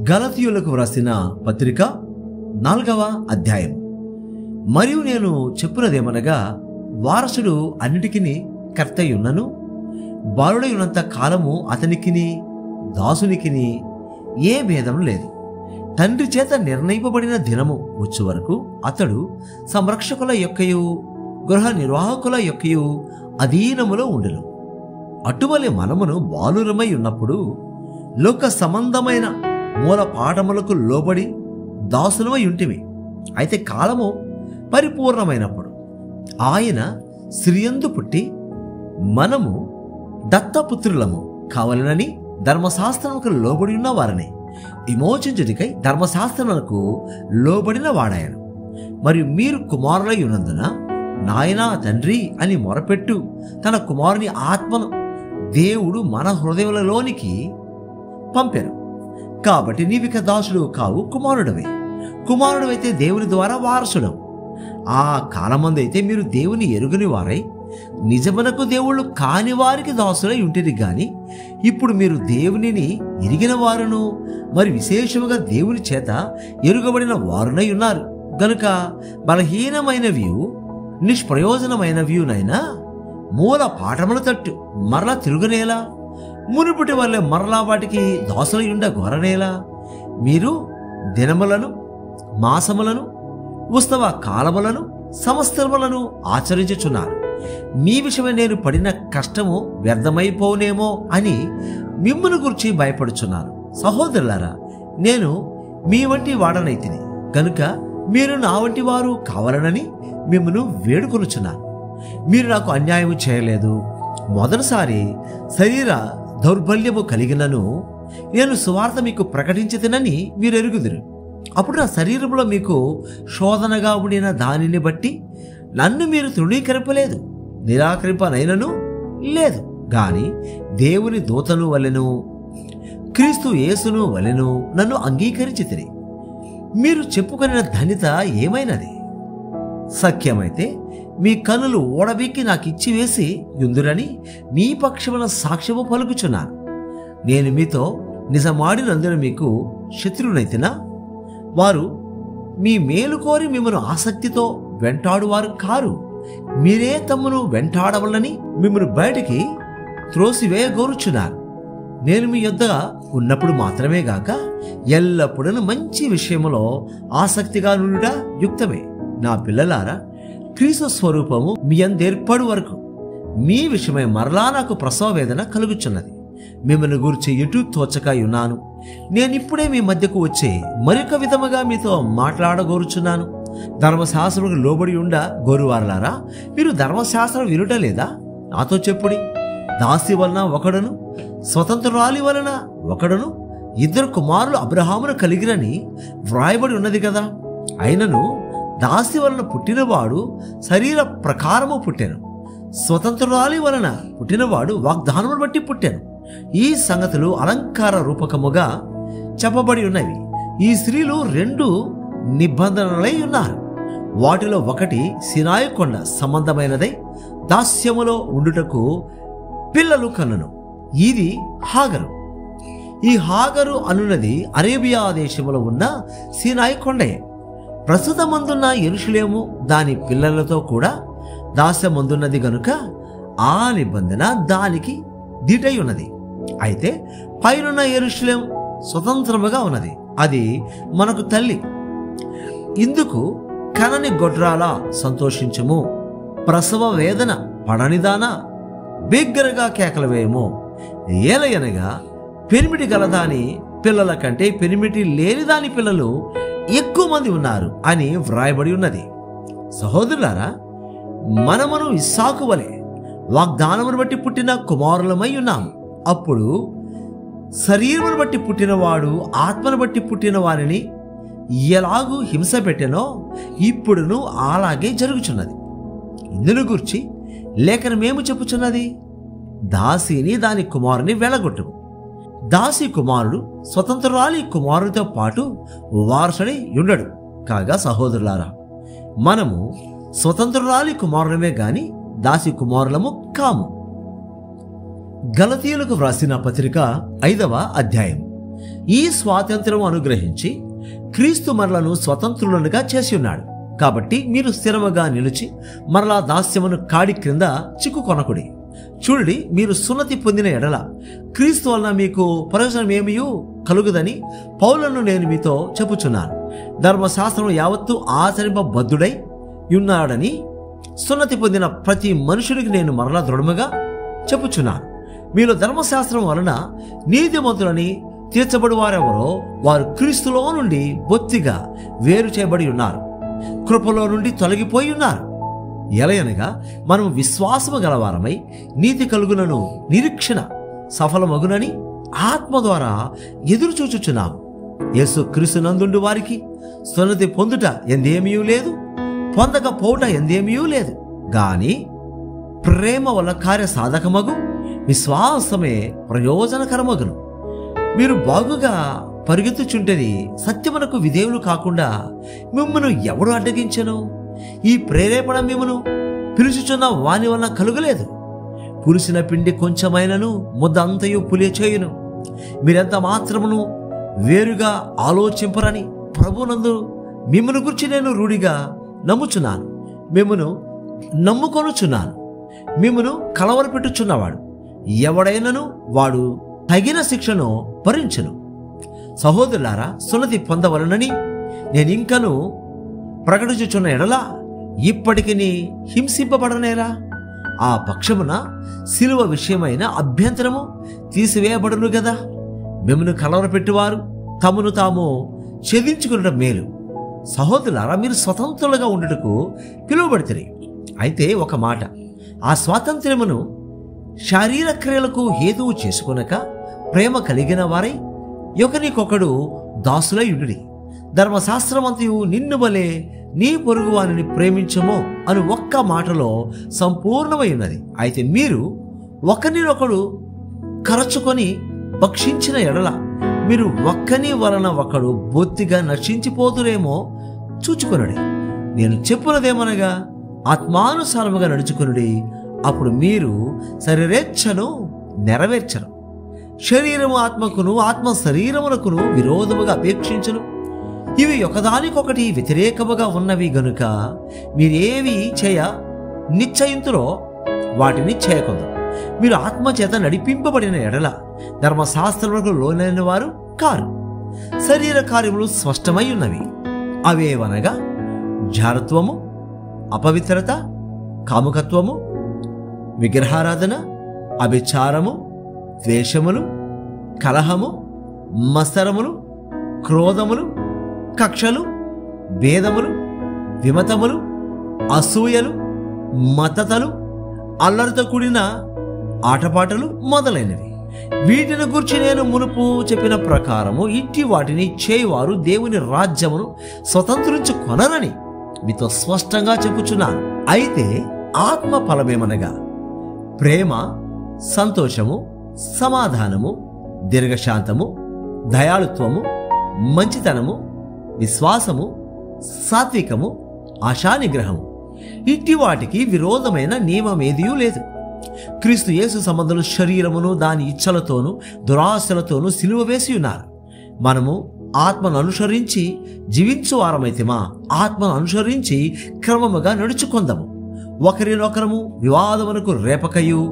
గలతీయులకు వ్రాసిన పత్రిక 4వ అధ్యాయం. మరియు నేను చెప్పునదేమనగా, వారసుడు అన్నిటికిని కర్తయున్నను, బాలుడై ఉన్నంత కాలము అతనికిని దాసునికిని ఏ భేదం లేదు. తండ్రి చేత నిర్ణయింపబడిన దినము వచ్చు వరకు అతడు సంరక్షకుల యొక్కయు గృహ నిర్వాహకుల యొక్కయు అధీనములో ఉండును. అటువలే మనమును బాలురమై ఉన్నప్పుడు లోక సంబంధమైన మూల పాఠములకు లోబడి దాసులమై ఉంటిమి. అయితే కాలము పరిపూర్ణమైనప్పుడు ఆయన స్త్రీయందు పుట్టి మనము దత్తపుత్రులము కావాలనని ధర్మశాస్త్రములకు లోబడి ఉన్న వారిని విమోచించుటకై ధర్మశాస్త్రములకు లోబడిన వాడాయను. మరియు మీరు కుమారులై ఉన్నందున నాయనా తండ్రి అని మొరపెట్టు తన కుమారుని ఆత్మను దేవుడు మన హృదయములలోనికి పంపెను. కాబట్టి నీవిక దాసుడు కావు, కుమారుడవే. కుమారుడవైతే దేవుని ద్వారా వారసుడవు. ఆ కాలమందైతే మీరు దేవుని ఎరుగని వారై నిజమునకు దేవుళ్ళు కాని వారికి దాసులై ఉంటిరి గాని, ఇప్పుడు మీరు దేవునిని ఎరిగిన వారును మరి విశేషముగా దేవుని చేత ఎరుగబడిన వారునై ఉన్నారు గనుక బలహీనమైనవి నిష్ప్రయోజనమైనవినైనా మూల పాఠముల తట్టు మరలా తిరుగునేలా, మునుపటి వల్లే మరలా వాటికి దాసులై ఉండ గోరనేలా. మీరు దినములను మాసములను ఉత్సవ కాలములను సంవత్సరములను ఆచరించుచున్నారు. మీ విషయమై నేను పడిన కష్టము వ్యర్థమైపోనేమో అని మిమ్మును గురించి భయపడుచున్నాను. సహోదరులారా, నేను మీ వంటి వాడనైతిని గనుక మీరు నా వంటి వారు కావాలనని మిమ్మును వేడుకొనుచున్నాను. మీరు నాకు అన్యాయము చేయలేదు. మొదటిసారి శరీర దౌర్బల్యము కలిగినను నేను సువార్త మీకు ప్రకటించితినని మీరు ఎరుగుదురు. అప్పుడు నా శరీరంలో మీకు శోధనగా ఉండిన దానిని బట్టి నన్ను మీరు తృణీకరింపలేదు, నిరాకరింపనైనను లేదు. గాని దేవుని దూతను వలెను క్రీస్తు యేసును వలెను నన్ను అంగీకరించితిరి. మీరు చెప్పుకొనిన ధన్యత ఏమైనది? సఖ్యమైతే మీ కనులు ఓడబెక్కి నాకు ఇచ్చివేసి యుందురని మీ పక్షమున సాక్ష్యము పలుకుచున్నాను. నేను మీతో నిజమాడినందున మీకు శత్రువునైతినా? వారు మీ మేలు కోరి మిమ్మను ఆసక్తితో వెంటాడువారు కారు. మీరే తమ్మును వెంటాడవలని మిమ్మను బయటికి త్రోసివేయగోరుచున్నారు. నేను మీ యొద్ద ఉన్నప్పుడు మాత్రమే గాక ఎల్లప్పుడూ మంచి విషయములో ఆసక్తిగా నుండుట యుక్తమే. నా పిల్లలారా, క్రీస్తు స్వరూపము మీ అందేర్పడు వరకు మీ విషయమై మరలా నాకు ప్రసవ వేదన కలుగుచున్నది. మిమ్మల్ని గురించి ఎటు తోచక ఉన్నాను. నేనిప్పుడే మీ మధ్యకు వచ్చే మరొక విధముగా మీతో మాట్లాడగోరుచున్నాను. ధర్మశాస్త్రముకు లోబడి ఉండ గోరువారలారా, మీరు ధర్మశాస్త్రం వినుట లేదా? నాతో చెప్పుడి. దాసి వలన ఒకడును స్వతంత్రురాలి వలన ఒకడును ఇద్దరు కుమారులు అబ్రహామును కలిగిరని వ్రాయబడి ఉన్నది కదా. అయినను దాసి వలన పుట్టినవాడు శరీర ప్రకారము పుట్టెను, స్వతంత్రురాలి వలన పుట్టినవాడు వాగ్దానమును బట్టి పుట్టెను. ఈ సంగతులు అలంకార రూపకముగా చెప్పబడి ఉన్నవి. ఈ స్త్రీలు 2 నిబంధనలై ఉన్నారు. వాటిలో ఒకటి సినాయి కొండ సంబంధమైనదై దాస్యములో ఉండుటకు పిల్లలు కన్నును. ఇది హాగరు. ఈ హాగరు అనున్నది అరేబియా దేశములో ఉన్న సినాయి కొండయే. ప్రస్తుతమందున్న యెరూషలేము దాని పిల్లలతో కూడా దాస్యమందున్నది గనుక ఆ నిబంధన దానికి దీటై ఉన్నది. అయితే పైనున్న యెరూషలేం స్వతంత్రముగా ఉన్నది. అది మనకు తల్లి. ఇందుకు కనని గొడ్రాలా సంతోషించుము, ప్రసవ వేదన పడనిదానా బిగ్గరగా కేకలు వేయము. ఏలయనగా పెనిమిటి గలదాని పిల్లల కంటే పెనిమిటి లేని దాని పిల్లలు ఎక్కువ మంది ఉన్నారు అని వ్రాయబడి ఉన్నది. సహోదరులారా, మనమును ఇస్సాకు వలె వాగ్దానమును బట్టి పుట్టిన కుమారులమై ఉన్నాము. అప్పుడు శరీరమును బట్టి పుట్టినవాడు ఆత్మను బట్టి పుట్టిన వారిని ఎలాగూ హింస పెట్టెనో ఇప్పుడును అలాగే జరుగుచున్నది. ఇందును గూర్చి లేఖనమేమి చెప్పుచున్నది? దాసిని దాని కుమారుని వెళ్ళగొట్టుము. దాసి కుమారుడు స్వతంత్రురాలి కుమారుడితో పాటు వారసుడై ఉండడు. కాగా సహోదరులారా, మనము స్వతంత్రురాలి కుమారులమే గాని దాసి కుమారులము కాము. గలతీయులకు వ్రాసిన పత్రిక 5వ అధ్యాయం. ఈ స్వాతంత్ర్యం అనుగ్రహించి క్రీస్తు మనలను స్వతంత్రులనుగా చేసి ఉన్నాడు. కాబట్టి మీరు స్థిరముగా నిలిచి మరలా దాస్యమును కాడి క్రింద చిక్కుకొనకుడి. చూడండి, మీరు సున్నతి పొందిన ఎడల క్రీస్తు వలన మీకు ప్రయోజనమేమీ కలుగుదని పౌలను నేను మీతో చెప్పుచున్నాను. ధర్మశాస్త్రం యావత్తు ఆచరింపబద్ధుడై ఉన్నాడని సున్నతి పొందిన ప్రతి మనుషుడికి నేను మరలా దృఢముగా చెప్పుచున్నాను. మీలో ధర్మశాస్త్రం వలన నీతిమంతులని తీర్చబడి వారెవరో వారు క్రీస్తులో నుండి బొత్తిగా వేరు చేయబడి ఉన్నారు, కృపలో నుండి తొలగిపోయి ఉన్నారు. ఎలయనగా మనం విశ్వాసము గలవారమై నీతి కలుగునను నిరీక్షణ సఫలమగునని ఆత్మ ద్వారా ఎదురు చూచుచున్నాము. యేసు క్రీస్తు నందుండు వారికి సున్నతి పొందుట ఎందేమీ లేదు, పొందకపోవుట ఎందేమీ లేదు. గాని ప్రేమ వల్ల కార్య సాధకమగు విశ్వాసమే ప్రయోజనకరమగును. మీరు బాగుగా పరిగెత్తుచుంటేని సత్యమునకు విధేయులు కాకుండా మిమ్మను ఎవడు అడ్డగించెను? ఈ ప్రేరేపణ మిమ్మను పిలుచుచున్న వాని వలన కలుగలేదు. పులిసిన పిండి కొంచెమైనను ముద్ద అంతయు పులిచేయును. మీరెంత మాత్రమును వేరుగా ఆలోచింపరని ప్రభునందు మిమ్మను గురించి నేను రూఢిగా నమ్ముచున్నాను. మిమ్మను నమ్ముకొనుచున్నాను. మిమ్మను కలవరపెట్టుచున్నవాడు ఎవడైనను వాడు తగిన శిక్షను భరించును. సహోదరులారా, సున్నతి పొందవలనని నేనింకను ప్రకటించుచున్న ఎడలా ఇప్పటికి హింసింపబడనేలా? ఆ పక్షమున శిలువ విషయమైన అభ్యంతరము తీసివేయబడును గదా. మిమ్మను కలవరపెట్టువారు తమను తాము ఛేదించుకునడం మేలు. సహోదరులారా, మీరు స్వతంత్రులుగా ఉండుటకు పిలువబడితిరి. అయితే ఒక మాట, ఆ స్వాతంత్ర్యమును శారీర క్రియలకు హేతువు చేసుకొనక ప్రేమ కలిగిన వారై ఒకరికొకడు దాసులై ఉండుడి. ధర్మశాస్త్రమంతయు నిన్ను వలె నీ పొరుగువానిని ప్రేమించము అని ఒక్క మాటలో సంపూర్ణమై ఉన్నది. అయితే మీరు ఒకరినొకడు కరచుకొని భక్షించిన ఎడల మీరు ఒక్కని వలన ఒకడు బొత్తిగా నశించిపోతురేమో చూచుకొనుడి. నేను చెప్పున్నదేమనగా ఆత్మానుసారముగా నడుచుకొనుడి, అప్పుడు మీరు శరీరేచ్ఛను నెరవేర్చరు. శరీరము ఆత్మకును, ఆత్మ శరీరమునకును విరోధముగా అపేక్షించును. ఇవి ఒకదానికొకటి వ్యతిరేకముగా ఉన్నవి గనుక మీరేవి చేయ నిశ్చయింతురో వాటిని చేయకొందరు. మీరు ఆత్మచేత నడిపింపబడిన ఎడల ధర్మశాస్త్రములకు లోనైన వారు కారు. శరీర కార్యములు స్పష్టమై ఉన్నవి. అవేవనగా జారత్వము, అపవిత్రత, కాముకత్వము, విగ్రహారాధన, అభిచారము, ద్వేషములు, కలహము, మత్సరములు, క్రోధములు, కక్షలు, భేదములు, విమతములు, అసూయలు, మతతలు, అల్లరితో కూడిన ఆటపాటలు మొదలైనవి. వీటిని గురించి నేను మునుపు చెప్పిన ప్రకారము ఇట్టి వాటిని చేయువారు దేవుని రాజ్యమును స్వతంత్రించుకొనరని మీతో స్పష్టంగా చెప్పుచున్నాను. అయితే ఆత్మ ఫలమేమనగా ప్రేమ, సంతోషము, సమాధానము, దీర్ఘశాంతము, దయాళుత్వము, మంచితనము, విశ్వాసము, సాత్వికము, ఆశానిగ్రహము. ఇట్టి వాటికి విరోధమైన నియమమేదియూ లేదు. క్రీస్తు యేసు సంబంధులు శరీరమును దాని ఇచ్చలతోనూ దురాశలతోనూ సిలువ వేసి ఉన్నారు. మనము ఆత్మను అనుసరించి జీవించు వారమైతేమా ఆత్మను అనుసరించి క్రమముగా నడుచుకొందము. ఒకరినొకరము వివాదమునకు రేపకయు,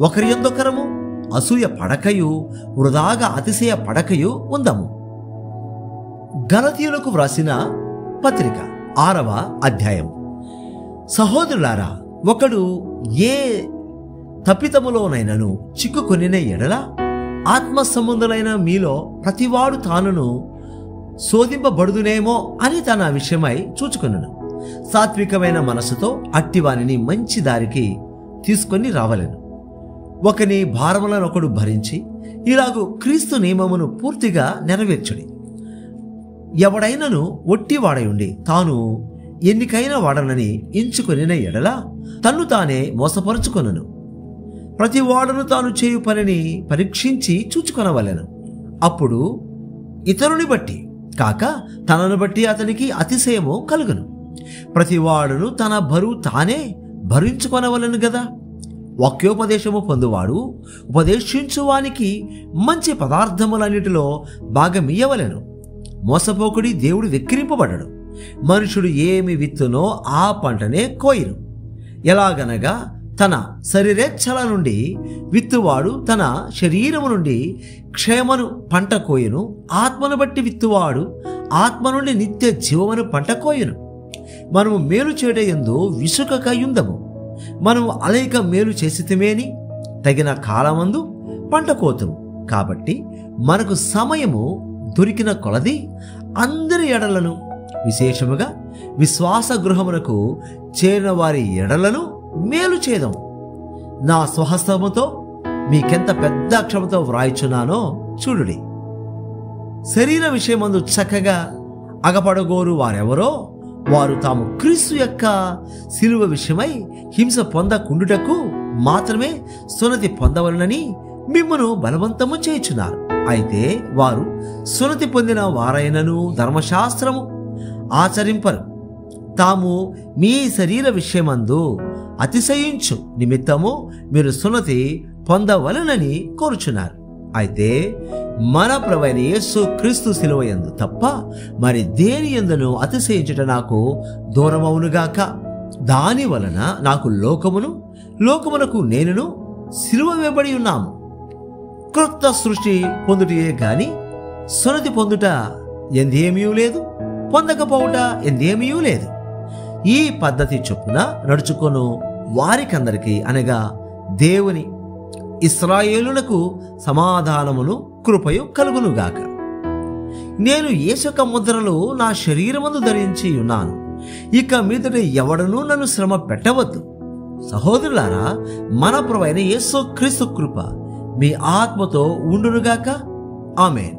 ఒకరి యొద్దొకరము అసూయ పడకయు, వృధాగా అతిశయ పడకయు ఉందము. గలతీయులకు వ్రాసిన పత్రిక 6వ అధ్యాయం. సహోదరులారా, ఒకడు ఏ తప్పితములోనైనను చిక్కుకొనిన ఎడల ఆత్మ సంబంధులైన మీలో ప్రతివాడు తానును శోధింపబడుదునేమో అని తన విషయమై చూచుకొనును. సాత్వికమైన మనసుతో అట్టివానిని మంచి దారికి తీసుకొని రావలెను. ఒకని భారములను ఒకడు భరించి ఇలాగు క్రీస్తు నియమమును పూర్తిగా నెరవేర్చుడి. ఎవడైనను ఒట్టివాడయుండి తాను ఎన్నికైన వాడనని ఎంచుకొనిన ఎడల తన్ను తానే మోసపరుచుకొనును. ప్రతి వాడును తాను చేయు పనిని పరీక్షించి చూచుకొనవలెను. అప్పుడు ఇతరుని బట్టి కాక తనను బట్టి అతనికి అతిశయము కలుగును. ప్రతి వాడును తన బరువు తానే భరించుకొనవలెను గదా. వాక్యోపదేశము పొందువాడు ఉపదేశించువానికి మంచి పదార్థములన్నిటిలో భాగమియ్యవలెను. మోసపోకుడి, దేవుడు వెక్కిరింపబడడు. మనుషుడు ఏమి విత్తునో ఆ పంటనే కోయును. ఎలాగనగా తన శరీరేచ్ఛల నుండి విత్తువాడు తన శరీరము నుండి క్షేమను పంట కోయును. ఆత్మను బట్టి విత్తువాడు ఆత్మ నుండి నిత్య జీవమును పంట కోయును. మనము మేలు చేయటయందు విసుకకయుందము. మనము అనేక మేలు చేసితిమేని తగిన కాలమందు పంట కోతుము. కాబట్టి మనకు సమయము దొరికిన కొలది అందరి ఎడలను, విశేషముగా విశ్వాస గృహమునకు చేరిన వారి ఎడలను మేలు చేద్దాం. నా స్వహస్తముతో మీకెంత పెద్ద అక్షరముతో వ్రాయిచున్నానో చూడుడి. శరీర విషయమందు చక్కగా అగపడగోరు వారెవరో వారు తాము క్రీస్తు యొక్క శిలువ విషయమై హింస పొందకుండుటకు మాత్రమే సున్నతి పొందవలనని మిమ్మును బలవంతము చేయుచున్నారు. అయితే వారు సున్నతి పొందిన వారైనను ధర్మశాస్త్రము ఆచరింపరు. తాము మీ శరీర విషయమందు అతిశయించు నిమిత్తము మీరు సున్నతి పొందవలనని కోరుచున్నారు. అయితే మన ప్రభువైన యేసు క్రీస్తు శిలువ యందు తప్ప మరి దేని యందును అతిశయించుట నాకు దూరమవునుగాక. దాని వలన నాకు లోకమునకు నేనును శిలువ వేయబడి ఉన్నాము. క్రొత్త సృష్టి పొందుటయే గాని సున్నతి పొందుట ఎందేమీ లేదు, పొందకపోవుట ఎందేమీ లేదు. ఈ పద్ధతి చొప్పున నడుచుకొను వారికందరికీ అనగా దేవుని ఇశ్రాయేలులకు సమాధానమును కృపయు కలుగునుగాక. నేను యేసు యొక్క ముద్రలు నా శరీరమందు ధరించి ఉన్నాను. ఇక మీదట ఎవడనూ నన్ను శ్రమ పెట్టవద్దు. సహోదరులారా, మన ప్రభువైన యేసు క్రీస్తు కృప మీ ఆత్మతో ఉండునుగాక. ఆమేన్.